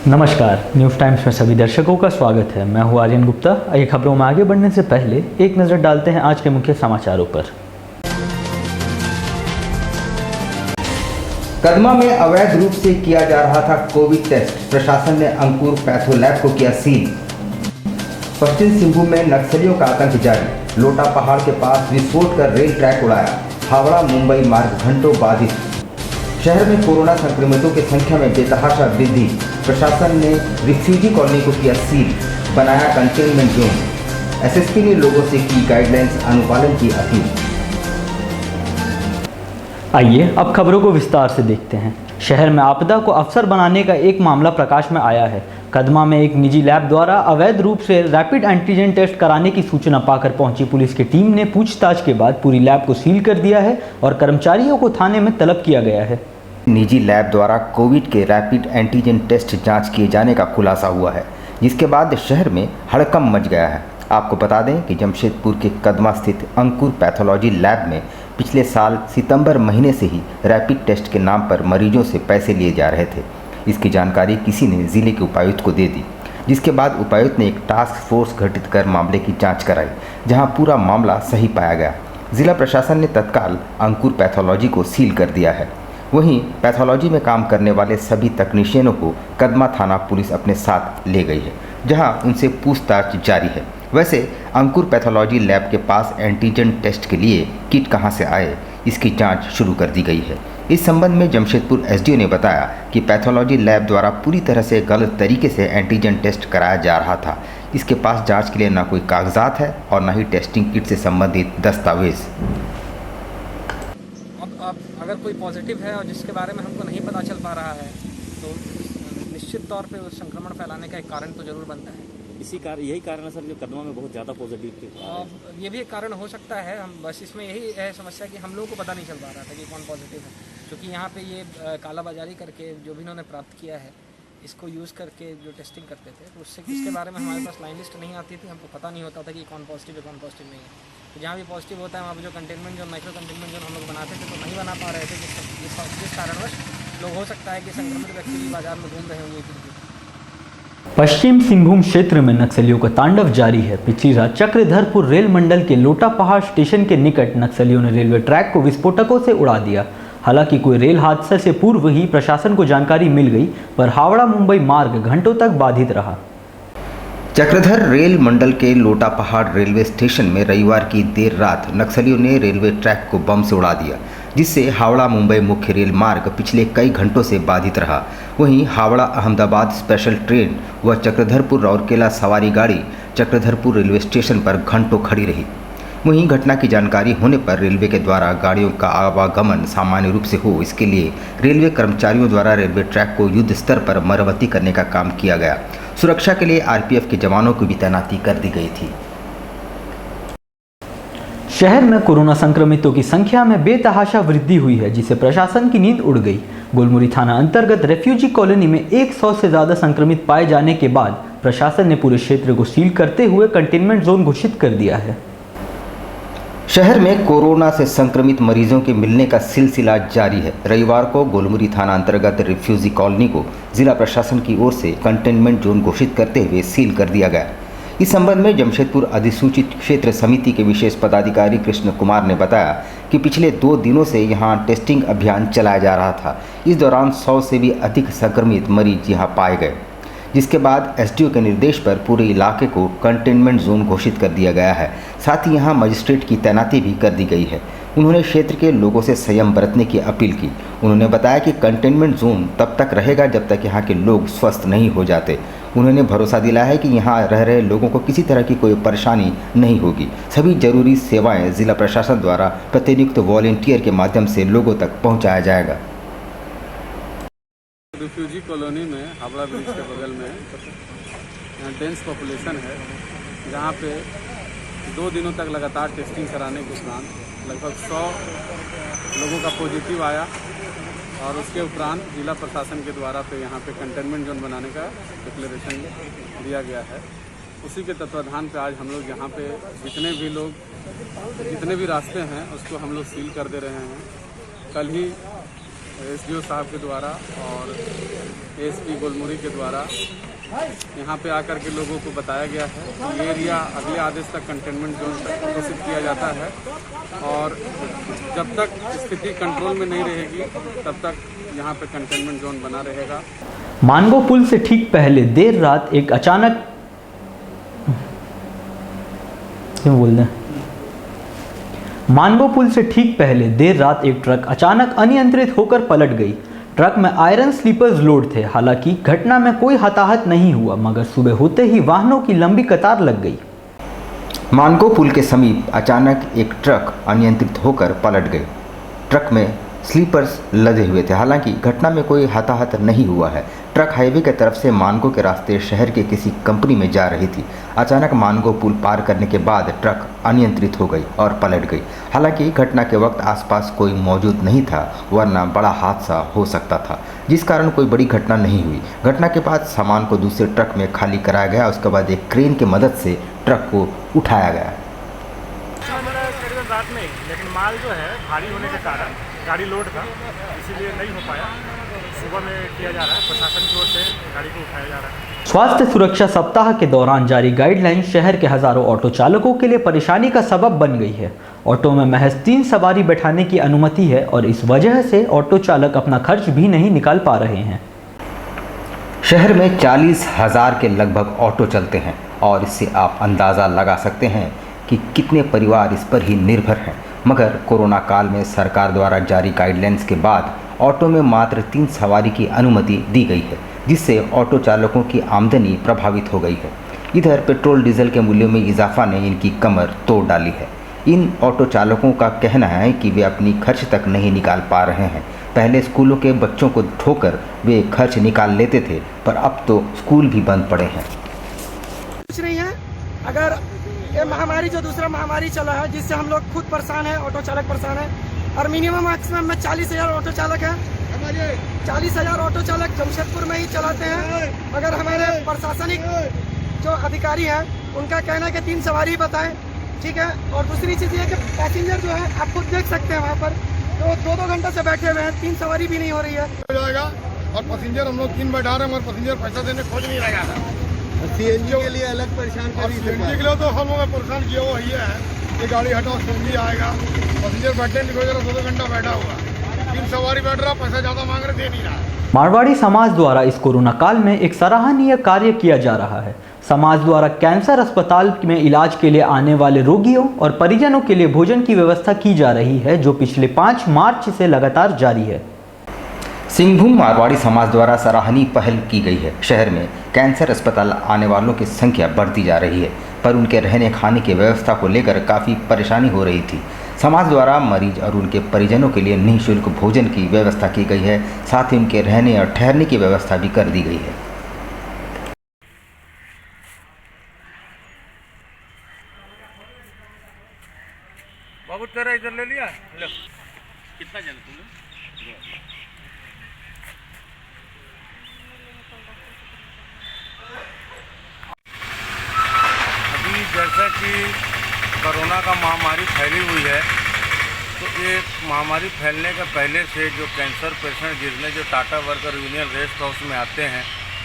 नमस्कार, news times में सभी दर्शकों का स्वागत है। मैं हूं आर्यन गुप्ता। ये खबरों में आगे बढ़ने से पहले एक नज़र डालते हैं आज के मुख्य समाचारों पर। कदमा में अवैध रूप से किया जा रहा था कोविड टेस्ट, प्रशासन ने अंकुर पैथो लैब को किया सील। पश्चिम सिंहभूम में नक्सलियों का आतंक जारी, लोटा पहाड़ के पास विस्फोट कर रेल ट्रैक उड़ाया, हावड़ा मुंबई मार्ग घंटों बाधित। शहर में कोरोना संक्रमितों की संख्या में बेतहाशा वृद्धि, प्रशासन ने रिफ्यूजी कॉलोनी को किया सील, बनाया कंटेनमेंट जोन। एसएसपी ने लोगों से की गाइडलाइंस अनुपालन की अपील। आइए अब खबरों को विस्तार से देखते हैं। शहर में आपदा को अवसर बनाने का एक मामला प्रकाश में आया है। कदमा में एक निजी लैब द्वारा अवैध रूप से रैपिड एंटीजन टेस्ट कराने की सूचना पाकर पहुंची पुलिस की टीम ने पूछताछ के बाद पूरी लैब को सील कर दिया है और कर्मचारियों को थाने में तलब किया गया है। निजी लैब द्वारा कोविड के रैपिड एंटीजन टेस्ट जांच किए जाने का खुलासा हुआ है, जिसके बाद शहर में हड़कंप मच गया है। आपको बता दें कि जमशेदपुर के कदमा स्थित अंकुर पैथोलॉजी लैब में पिछले साल सितंबर महीने से ही रैपिड टेस्ट के नाम पर मरीजों से पैसे लिए जा रहे थे। इसकी जानकारी किसी ने जिले के उपायुक्त को दे दी, जिसके बाद उपायुक्त ने एक टास्क फोर्स गठित कर मामले की जाँच कराई, जहाँ पूरा मामला सही पाया गया। जिला प्रशासन ने तत्काल अंकुर पैथोलॉजी को सील कर दिया है। वहीं पैथोलॉजी में काम करने वाले सभी तकनीशियनों को कदमा थाना पुलिस अपने साथ ले गई है, जहां उनसे पूछताछ जारी है। वैसे अंकुर पैथोलॉजी लैब के पास एंटीजन टेस्ट के लिए किट कहां से आए, इसकी जांच शुरू कर दी गई है। इस संबंध में जमशेदपुर एसडीओ ने बताया कि पैथोलॉजी लैब द्वारा पूरी तरह से गलत तरीके से एंटीजन टेस्ट कराया जा रहा था। इसके पास जाँच के लिए न कोई कागजात है और न ही टेस्टिंग किट से संबंधित दस्तावेज। अगर कोई पॉजिटिव है और जिसके बारे में हमको नहीं पता चल पा रहा है तो निश्चित तौर पे उस संक्रमण फैलाने का एक कारण तो जरूर बनता है। यही कारण है सर जो कदमा में बहुत ज़्यादा पॉजिटिव थे। ये भी एक कारण हो सकता है। हम बस इसमें यही है समस्या कि हम लोगों को पता नहीं चल पा रहा था कि कौन पॉजिटिव है, क्योंकि यहाँ पे ये कालाबाजारी करके जो भी इन्होंने प्राप्त किया है, इसको यूज़ करके जो टेस्टिंग करते थे तो उससे इसके बारे में हमारे पास लाइन लिस्ट नहीं आती थी। हमको पता नहीं होता था कि कौन पॉजिटिव है कौन पॉजिटिव नहीं है। तो जहाँ भी पॉजिटिव होता है वहाँ पर जो containment zone, micro containment zone हम लोग बनाते थे तो नहीं बना पा रहे थे, जिस कारणवश लोग हो सकता है कि संक्रमित व्यक्ति भी बाजार में घूम रहे होंगे। पश्चिम सिंहभूम क्षेत्र में नक्सलियों का तांडव जारी है। पिछली रात चक्रधरपुर रेल मंडल के लोटा पहाड़ स्टेशन के निकट नक्सलियों ने रेलवे ट्रैक को विस्फोटकों से उड़ा दिया। हालांकि कोई रेल हादसे से पूर्व ही प्रशासन को जानकारी मिल गई, पर हावड़ा मुंबई मार्ग घंटों तक बाधित रहा। चक्रधर रेल मंडल के लोटा पहाड़ रेलवे स्टेशन में रविवार की देर रात नक्सलियों ने रेलवे ट्रैक को बम से उड़ा दिया, जिससे हावड़ा मुंबई मुख्य रेल मार्ग पिछले कई घंटों से बाधित रहा। वहीं हावड़ा अहमदाबाद स्पेशल ट्रेन व चक्रधरपुर राउरकेला सवारी गाड़ी चक्रधरपुर रेलवे स्टेशन पर घंटों खड़ी रही। वहीं घटना की जानकारी होने पर रेलवे के द्वारा गाड़ियों का आवागमन सामान्य रूप से हो, इसके लिए रेलवे कर्मचारियों द्वारा रेलवे ट्रैक को युद्ध स्तर पर मरम्मती करने का काम किया गया। सुरक्षा के लिए आरपीएफ के जवानों की भी तैनाती कर दी गई थी। शहर में कोरोना संक्रमितों की संख्या में बेतहाशा वृद्धि हुई है, जिससे प्रशासन की नींद उड़ गई। गोलमुरी थाना अंतर्गत रेफ्यूजी कॉलोनी में 100 से ज़्यादा संक्रमित पाए जाने के बाद प्रशासन ने पूरे क्षेत्र को सील करते हुए कंटेनमेंट जोन घोषित कर दिया है। शहर में कोरोना से संक्रमित मरीजों के मिलने का सिलसिला जारी है। रविवार को गोलमुरी थाना अंतर्गत रिफ्यूजी कॉलोनी को जिला प्रशासन की ओर से कंटेनमेंट जोन घोषित करते हुए सील कर दिया गया। इस संबंध में जमशेदपुर अधिसूचित क्षेत्र समिति के विशेष पदाधिकारी कृष्ण कुमार ने बताया कि पिछले 2 दिनों से यहां टेस्टिंग अभियान चलाया जा रहा था। इस दौरान 100 से भी अधिक संक्रमित मरीज यहां पाए गए, जिसके बाद एसडीओ के निर्देश पर पूरे इलाके को कंटेनमेंट जोन घोषित कर दिया गया है। साथ ही यहां मजिस्ट्रेट की तैनाती भी कर दी गई है। उन्होंने क्षेत्र के लोगों से संयम बरतने की अपील की। उन्होंने बताया कि कंटेनमेंट जोन तब तक रहेगा जब तक यहां के लोग स्वस्थ नहीं हो जाते। उन्होंने भरोसा दिलाया है कि यहां रह रहे लोगों को किसी तरह की कोई परेशानी नहीं होगी। सभी जरूरी सेवाएं जिला प्रशासन द्वारा प्रतिनियुक्त वॉलेंटियर के माध्यम से लोगों तक पहुँचाया जाएगा। रिफ्यूजी कॉलोनी में हावड़ा ब्रिज के बगल में यहाँ डेंस पॉपुलेशन है, जहाँ पे 2 दिनों तक लगातार टेस्टिंग कराने के उपरांत लगभग 100 लोगों का पॉजिटिव आया और उसके उपरांत जिला प्रशासन के द्वारा पे यहाँ पे कंटेनमेंट जोन बनाने का डिक्लेरेशन दिया गया है। उसी के तत्वाधान पे आज हम लोग यहाँ पे जितने भी रास्ते हैं उसको हम लोग सील कर दे रहे हैं। कल ही एसडीओ साहब के द्वारा और एसपी गोलमुरी के द्वारा यहाँ पे आकर के लोगों को बताया गया है कि एरिया अगले आदेश तक कंटेनमेंट जोन घोषित किया जाता है और जब तक स्थिति कंट्रोल में नहीं रहेगी तब तक यहाँ पे कंटेनमेंट जोन बना रहेगा। मानगो पुल से ठीक पहले देर रात एक अचानक मानगो पुल से ठीक पहले देर रात एक ट्रक अचानक अनियंत्रित होकर पलट गई। ट्रक में आयरन स्लीपर्स लोड थे। हालांकि घटना में कोई हताहत नहीं हुआ, मगर सुबह होते ही वाहनों की लंबी कतार लग गई। मानगो पुल के समीप अचानक एक ट्रक अनियंत्रित होकर पलट गई। ट्रक में स्लीपर्स लदे हुए थे। हालांकि घटना में कोई हताहत नहीं हुआ है। ट्रक हाईवे की तरफ से मानगो के रास्ते शहर के किसी कंपनी में जा रही थी। अचानक मानगो पुल पार करने के बाद ट्रक अनियंत्रित हो गई और पलट गई। हालांकि घटना के वक्त आसपास कोई मौजूद नहीं था, वरना बड़ा हादसा हो सकता था, जिस कारण कोई बड़ी घटना नहीं हुई। घटना के बाद सामान को दूसरे ट्रक में खाली कराया गया। उसके बाद एक क्रेन की मदद से ट्रक को उठाया गया। करीबन रात में, लेकिन माल जो है भारी होने के कारण गाड़ी लोड था, इसीलिए नहीं हो पाया। सुबह में किया जा रहा है, प्रशासन की ओर से गाड़ी को उठाया जा रहा है। स्वास्थ्य सुरक्षा सप्ताह के दौरान जारी गाइडलाइन शहर के हजारों ऑटो चालकों के लिए परेशानी का सबब बन गई है। ऑटो में महज 3 सवारी बैठाने की अनुमति है और इस वजह से ऑटो चालक अपना खर्च भी नहीं निकाल पा रहे हैं। शहर में 40,000 के लगभग ऑटो चलते हैं और इससे आप अंदाज़ा लगा सकते हैं कि कितने परिवार इस पर ही निर्भर हैं। मगर कोरोना काल में सरकार द्वारा जारी गाइडलाइंस के बाद ऑटो में मात्र 3 सवारी की अनुमति दी गई है, जिससे ऑटो चालकों की आमदनी प्रभावित हो गई है। इधर पेट्रोल डीजल के मूल्यों में इजाफा ने इनकी कमर तोड़ डाली है। इन ऑटो चालकों का कहना है कि वे अपनी खर्च तक नहीं निकाल पा रहे हैं। पहले स्कूलों के बच्चों को ढोकर वे खर्च निकाल लेते थे, पर अब तो स्कूल भी बंद पड़े हैं। कुछ नहीं है। अगर ये महामारी जो दूसरा महामारी चला है, जिससे हम लोग खुद परेशान है, ऑटो चालक परेशान है, और मिनिमम मैक्सिमम में 40,000 ऑटो चालक है। 40,000 ऑटो चालक जमशेदपुर में ही चलाते हैं। अगर हमारे प्रशासनिक जो अधिकारी हैं उनका कहना है कि 3 सवारी बताएं, ठीक है। और दूसरी चीज़ ये कि पैसेंजर जो है आप खुद देख सकते हैं, वहाँ पर तो 2-2 घंटे से बैठे हुए हैं, 3 सवारी भी नहीं हो रही है। हो जाएगा और पैसेंजर हम लोग 3 बैठा रहे हैं, मगर पैसेंजर पैसा देने खोज नहीं लगा था। सीएनजी के लिए अलग परेशान कर, सीएनजी के लिए तो हम लोग परेशान किया वो ये है कि गाड़ी हटाओ सीएनजी आएगा, पैसेंजर बैठे नहीं, 2-2 घंटा बैठा हुआ, 3 सवारी बैठ रहा, पैसा ज़्यादा मांग रहे, दे नहीं रहा। मारवाड़ी समाज द्वारा इस कोरोना काल में एक सराहनीय कार्य किया जा रहा है। समाज द्वारा कैंसर अस्पताल में इलाज के लिए आने वाले रोगियों और परिजनों के लिए भोजन की व्यवस्था की जा रही है, जो पिछले 5 मार्च से लगातार जारी है। सिंहभूम मारवाड़ी समाज द्वारा सराहनीय पहल की गई है। शहर में कैंसर अस्पताल आने वालों की संख्या बढ़ती जा रही है, पर उनके रहने खाने की व्यवस्था को लेकर काफ़ी परेशानी हो रही थी। समाज द्वारा मरीज और उनके परिजनों के लिए निःशुल्क भोजन की व्यवस्था की गई है, साथ ही उनके रहने और ठहरने की व्यवस्था भी कर दी गई है। बाबू तेरा इधर ले लिया, लो। कितना जन तुम? अभी जैसा कि कोरोना का महामारी फैली हुई है, तो ये महामारी फैलने के पहले से जो कैंसर पेशेंट जिसमें जो Tata worker union rest house में आते हैं,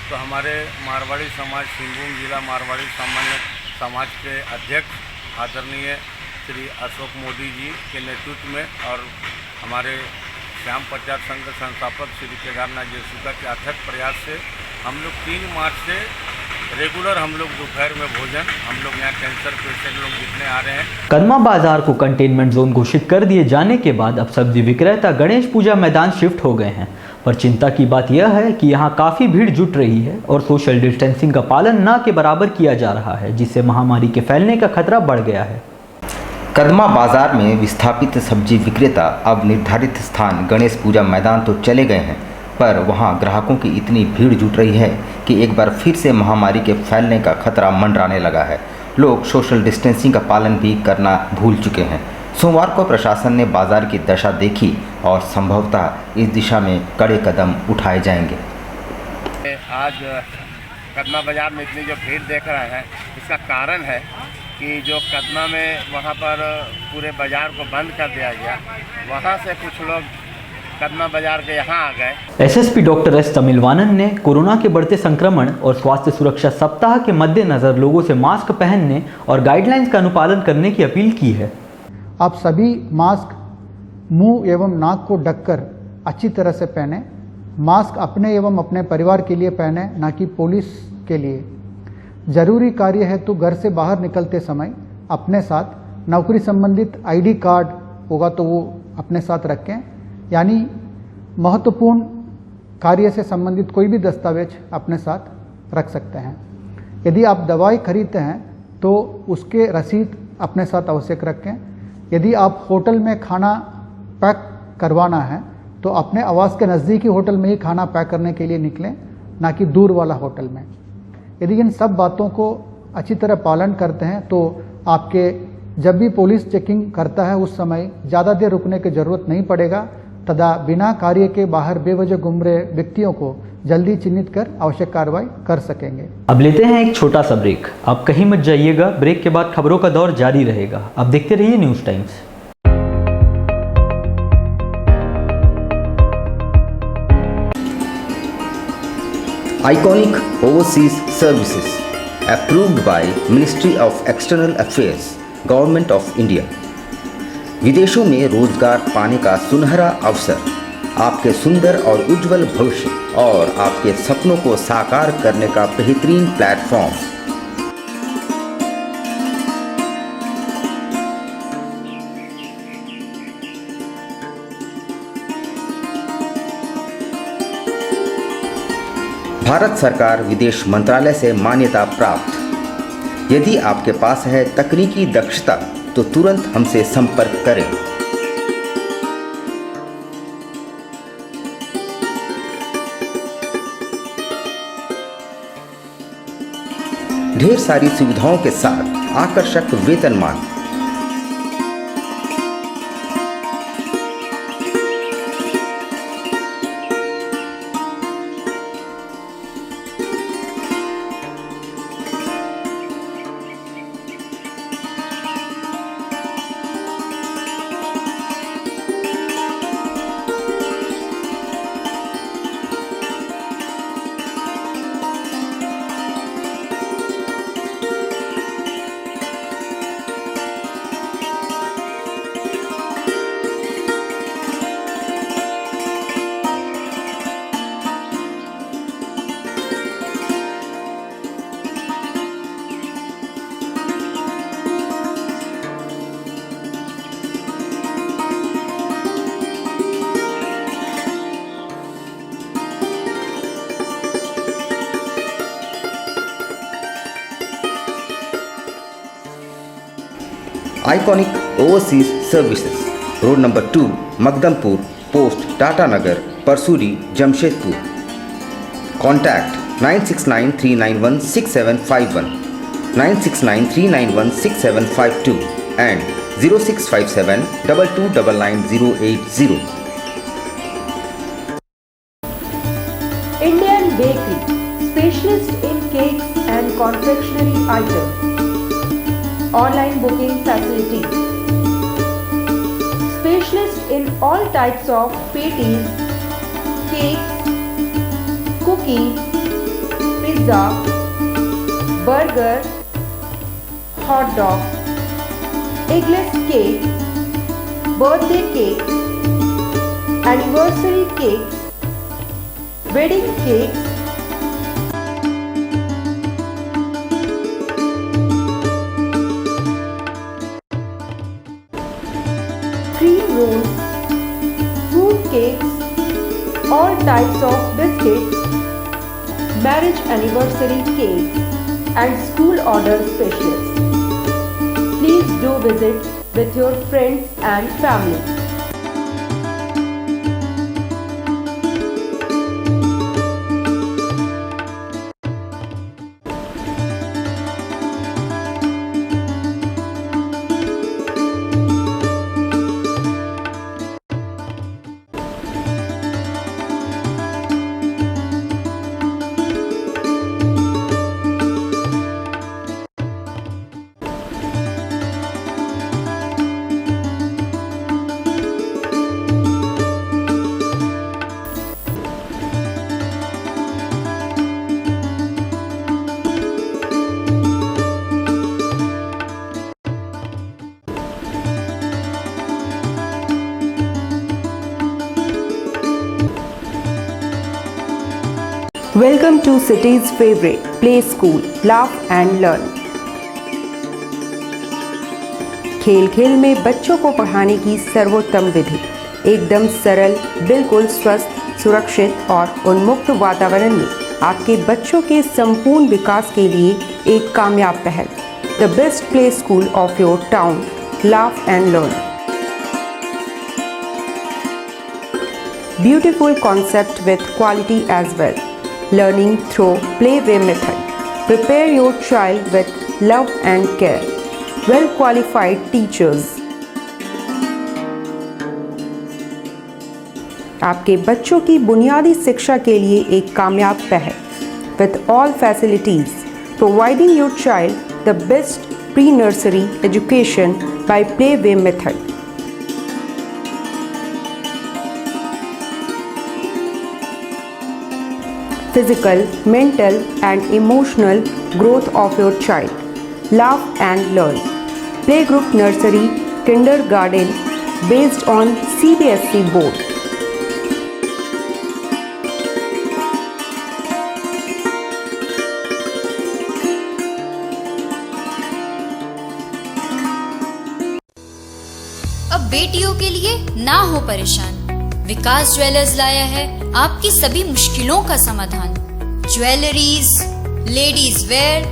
तो हमारे मारवाड़ी समाज सिंहभूम जिला मारवाड़ी सामान्य समाज के अध्यक्ष आदरणीय श्री अशोक मोदी जी के नेतृत्व में और हमारे श्याम प्रचार संघ के संस्थापक श्री केदारनाथ जयसूखा के अथक प्रयास से हम लोग 3 मार्च से रेगुलर हम लोग दोपहर में भोजन हम लोग यहाँ कैंसर पेशेंट लोग जितने आ रहे हैं। कदमा बाजार को कंटेनमेंट जोन घोषित कर दिए जाने के बाद अब सब्जी विक्रेता गणेश पूजा मैदान शिफ्ट हो गए हैं, पर चिंता की बात यह है कि यहाँ काफ़ी भीड़ जुट रही है और सोशल डिस्टेंसिंग का पालन न के बराबर किया जा रहा है, जिससे महामारी के फैलने का खतरा बढ़ गया है। कदमा बाजार में विस्थापित सब्जी विक्रेता अब निर्धारित स्थान गणेश पूजा मैदान तो चले गए हैं, पर वहां ग्राहकों की इतनी भीड़ जुट रही है कि एक बार फिर से महामारी के फैलने का खतरा मंडराने लगा है। लोग सोशल डिस्टेंसिंग का पालन भी करना भूल चुके हैं। सोमवार को प्रशासन ने बाजार की दशा देखी और संभवतः इस दिशा में कड़े कदम उठाए जाएंगे। आज कदमा बाजार में इतनी जो भीड़ देख रहे हैं, इसका कारण है कि जो कदमा में वहाँ पर पूरे बाज़ार को बंद कर दिया गया, वहाँ से कुछ लोग कदमा बाजार के यहाँ आ गए। एसएसपी डॉक्टर एस तमिलवानन ने कोरोना के बढ़ते संक्रमण और स्वास्थ्य सुरक्षा सप्ताह के मद्देनजर लोगों से मास्क पहनने और गाइडलाइंस का अनुपालन करने की अपील की है। आप सभी मास्क मुंह एवं नाक को ढककर अच्छी तरह से पहने। मास्क अपने एवं अपने परिवार के लिए पहने, ना कि पुलिस के लिए। जरूरी कार्य है तो घर से बाहर निकलते समय अपने साथ नौकरी संबंधित आईडी कार्ड होगा तो वो अपने साथ रखें, यानी महत्वपूर्ण कार्य से संबंधित कोई भी दस्तावेज अपने साथ रख सकते हैं। यदि आप दवाई खरीदते हैं तो उसके रसीद अपने साथ आवश्यक रखें। यदि आप होटल में खाना पैक करवाना है तो अपने आवास के नज़दीकी होटल में ही खाना पैक करने के लिए निकलें, ना कि दूर वाला होटल में। यदि इन सब बातों को अच्छी तरह पालन करते हैं तो आपके जब भी पुलिस चेकिंग करता है उस समय ज़्यादा देर रुकने की ज़रूरत नहीं पड़ेगा तथा बिना कार्य के बाहर बेवजह घूम रहे व्यक्तियों को जल्दी चिन्हित कर आवश्यक कार्रवाई कर सकेंगे। अब लेते हैं एक छोटा सा ब्रेक। आप कहीं मत जाइएगा, ब्रेक के बाद खबरों का दौर जारी रहेगा। अब देखते रहिए news times. Iconic Overseas Services, approved by Ministry of External Affairs, Government of India। विदेशों में रोजगार पाने का सुनहरा अवसर, आपके सुंदर और उज्जवल भविष्य और आपके सपनों को साकार करने का बेहतरीन प्लेटफॉर्म। भारत सरकार विदेश मंत्रालय से मान्यता प्राप्त। यदि आपके पास है तकनीकी दक्षता तो तुरंत हमसे संपर्क करें। ढेर सारी सुविधाओं के साथ आकर्षक वेतनमान। Iconic Overseas Services, road number 2, Makdampur post, Tata Nagar, Parsuri, Jamshedpur. Contact 9693916751, 9693916752 and 065722999080। Indian Bakery, specialist in cakes and confectionery items. Online booking facility. Specialist in all types of patties, cakes, cookies, pizza, burger, hot dog, eggless cake, birthday cake, anniversary cakes, wedding cakes, cream rolls, fruit cakes, all types of biscuits, marriage anniversary cakes, and school order specialists. Please do visit with your friends and family. Welcome to city's favorite play school, Laugh and Learn. खेल खेल में बच्चों को पढ़ाने की सर्वोत्तम विधि, एकदम सरल, बिल्कुल स्वस्थ, सुरक्षित और उन्मुक्त वातावरण में आपके बच्चों के संपूर्ण विकास के लिए एक कामयाब पहल, the best play school of your town, Laugh and Learn. Beautiful concept with quality as well. Learning through play-way method. Prepare your child with love and care. Well-qualified teachers. आपके बच्चों की बुनियादी शिक्षा के लिए एक कामयाब पहल. With all facilities, providing your child the best pre-nursery education by play-way method. Physical, mental and emotional growth of your child. Laugh and Learn. Playgroup nursery, kindergarten based on CBSE board. अब बेटियों के लिए ना हो परेशान, विकास jewellers लाया है आपकी सभी मुश्किलों का समाधान। ज्वेलरीज, लेडीज वेयर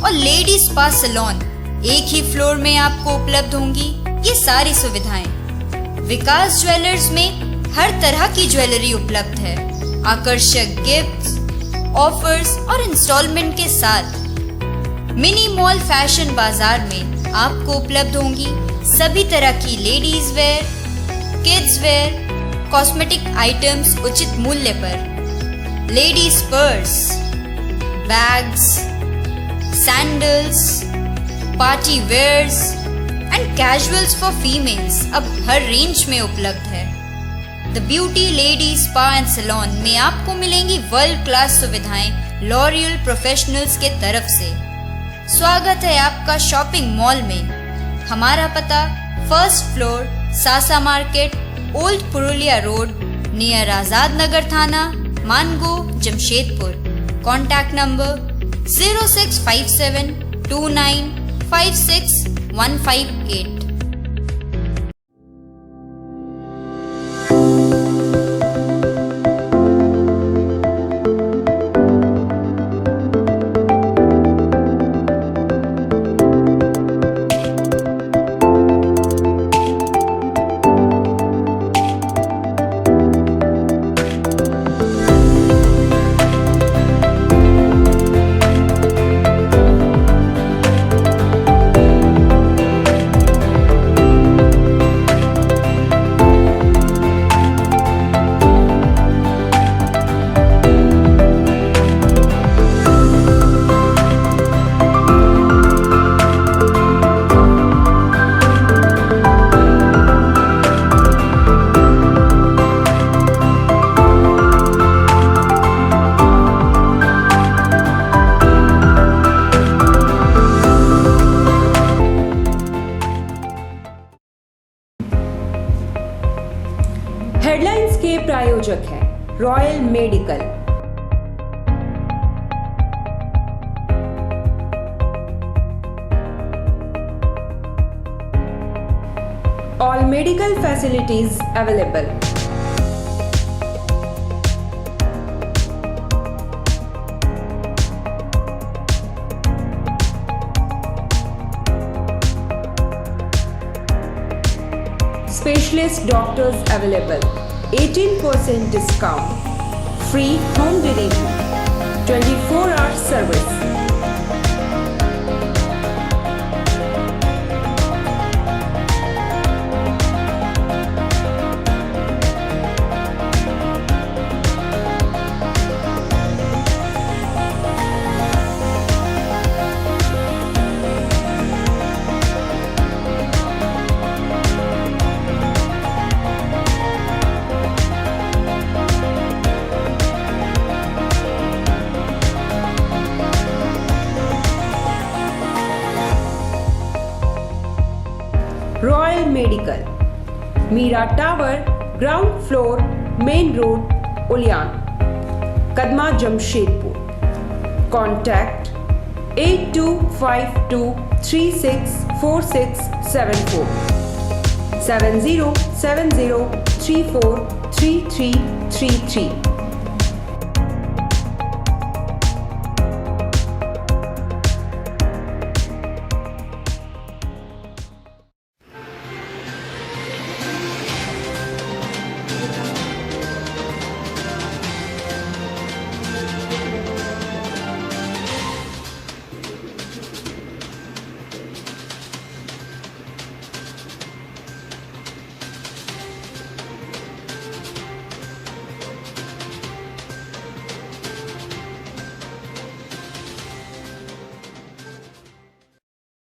और लेडीज स्पा सैलून एक ही फ्लोर में आपको उपलब्ध होंगी ये सारी सुविधाएं। विकास ज्वेलर्स में हर तरह की ज्वेलरी उपलब्ध है, आकर्षक गिफ्ट्स, ऑफर्स और इंस्टॉलमेंट के साथ। मिनी मॉल फैशन बाजार में आपको उपलब्ध होंगी सभी तरह की ladies wear, kids wear, cosmetic items उचित मूल्य पर। Ladies purse, bags, sandals, party wears and casuals for females अब हर रेंज में उपलब्ध है। The beauty lady spa and salon में आपको मिलेंगी वर्ल्ड क्लास सुविधाएं लॉरियल प्रोफेशनल्स के तरफ से। स्वागत है आपका शॉपिंग मॉल में। हमारा पता first floor, Sasa market, old Purulia road, near Azad Nagar थाना, Mango, Jamshedpur. Contact number 06572956 headlines के प्रायोजक हैं royal medical, all medical facilities available. Specialist doctors available, 18% discount, free home delivery, 24-hour service. Royal medical, Meera tower, ground floor, main road, Uliyan. Kadma Jamshedpur. Contact 8252364674 7070343333